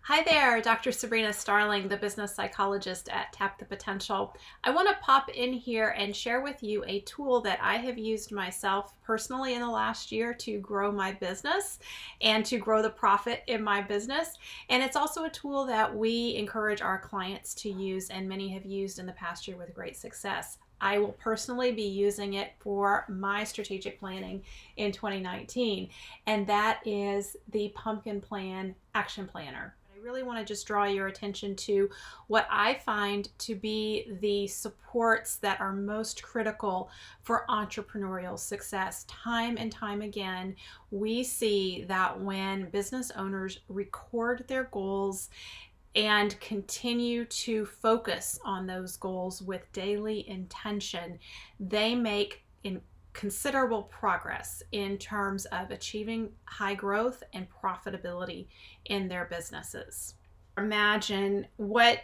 Hi there, Dr. Sabrina Starling, the Business Psychologist at Tap the Potential. I want to pop in here and share with you a tool that I have used myself personally in the last year to grow my business and to grow the profit in my business. And it's also a tool that we encourage our clients to use, and many have used in the past year with great success. I will personally be using it for my strategic planning in 2019, and that is the Pumpkin Plan Action Planner. I really want to just draw your attention to what I find to be the supports that are most critical for entrepreneurial success. Time and time again, we see that when business owners record their goals and continue to focus on those goals with daily intention, they make considerable progress in terms of achieving high growth and profitability in their businesses. Imagine what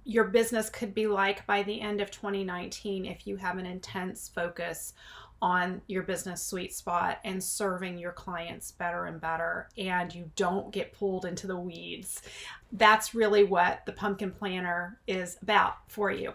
your business could be like by the end of 2019 if you have an intense focus on your business sweet spot and serving your clients better and better, and you don't get pulled into the weeds. That's really what the Pumpkin Planner is about for you.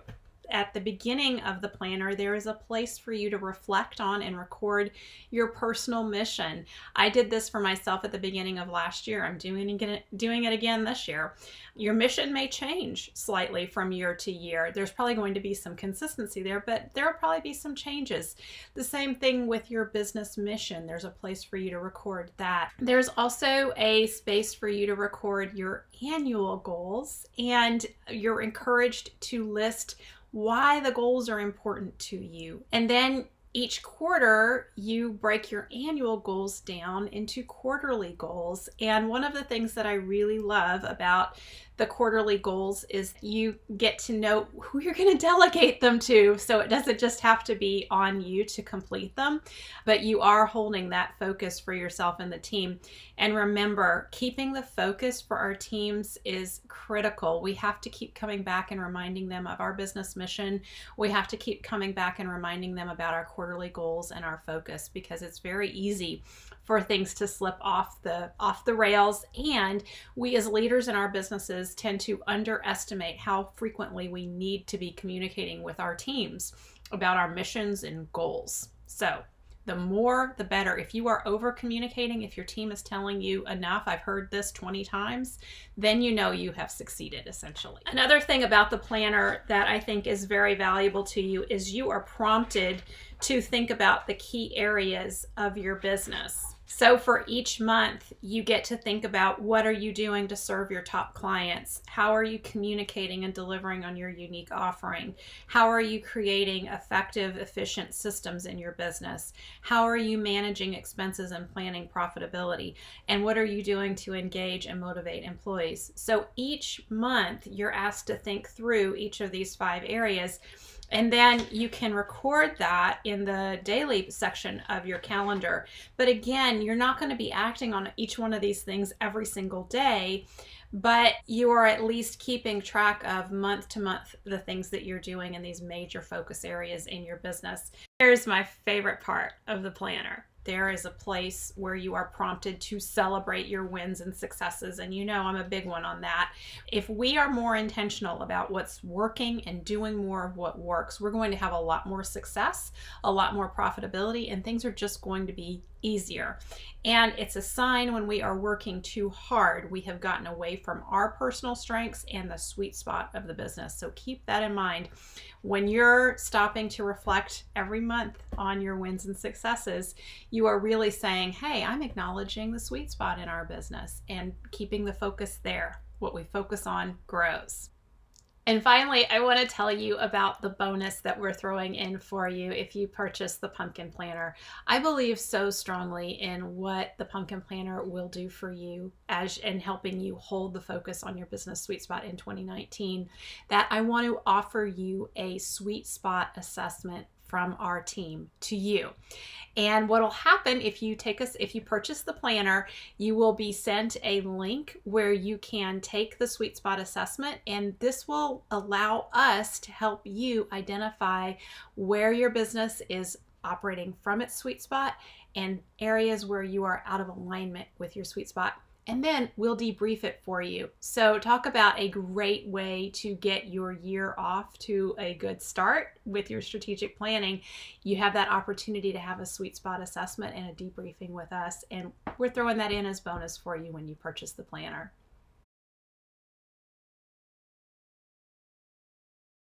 At the beginning of the planner, there is a place for you to reflect on and record your personal mission. I did this for myself at the beginning of last year. I'm doing it again this year. Your mission may change slightly from year to year. There's probably going to be some consistency there, but there will probably be some changes. The same thing with your business mission. There's a place for you to record that. There's also a space for you to record your annual goals, and you're encouraged to list why the goals are important to you. And then each quarter, you break your annual goals down into quarterly goals. And one of the things that I really love about the quarterly goals is you get to know who you're going to delegate them to. So it doesn't just have to be on you to complete them, but you are holding that focus for yourself and the team. And remember, keeping the focus for our teams is critical. We have to keep coming back and reminding them of our business mission. We have to keep coming back and reminding them about our quarterly goals and our focus, because it's very easy for things to slip off the rails. And we as leaders in our businesses tend to underestimate how frequently we need to be communicating with our teams about our missions and goals. So the more, the better. If you are over communicating, if your team is telling you enough, I've heard this 20 times, then you know you have succeeded, essentially. Another thing about the planner that I think is very valuable to you is you are prompted to think about the key areas of your business. So for each month, you get to think about, what are you doing to serve your top clients? How are you communicating and delivering on your unique offering? How are you creating effective, efficient systems in your business? How are you managing expenses and planning profitability? And what are you doing to engage and motivate employees? So each month, you're asked to think through each of these 5 areas. And then you can record that in the daily section of your calendar. But again, you're not going to be acting on each one of these things every single day, but you are at least keeping track of month to month the things that you're doing in these major focus areas in your business. Here's my favorite part of the planner. There is a place where you are prompted to celebrate your wins and successes. And you know I'm a big one on that. If we are more intentional about what's working and doing more of what works, we're going to have a lot more success, a lot more profitability, and things are just going to be easier. And it's a sign when we are working too hard, we have gotten away from our personal strengths and the sweet spot of the business. So keep that in mind. When you're stopping to reflect every month on your wins and successes, you are really saying, hey, I'm acknowledging the sweet spot in our business and keeping the focus there. What we focus on grows. And finally, I want to tell you about the bonus that we're throwing in for you if you purchase the Pumpkin Planner. I believe so strongly in what the Pumpkin Planner will do for you in helping you hold the focus on your business sweet spot in 2019, that I want to offer you a sweet spot assessment from our team to you. And what will happen if you purchase the planner, you will be sent a link where you can take the sweet spot assessment, and this will allow us to help you identify where your business is operating from its sweet spot and areas where you are out of alignment with your sweet spot. and then we'll debrief it for you. So talk about a great way to get your year off to a good start with your strategic planning. You have that opportunity to have a sweet spot assessment and a debriefing with us, and we're throwing that in as bonus for you when you purchase the planner.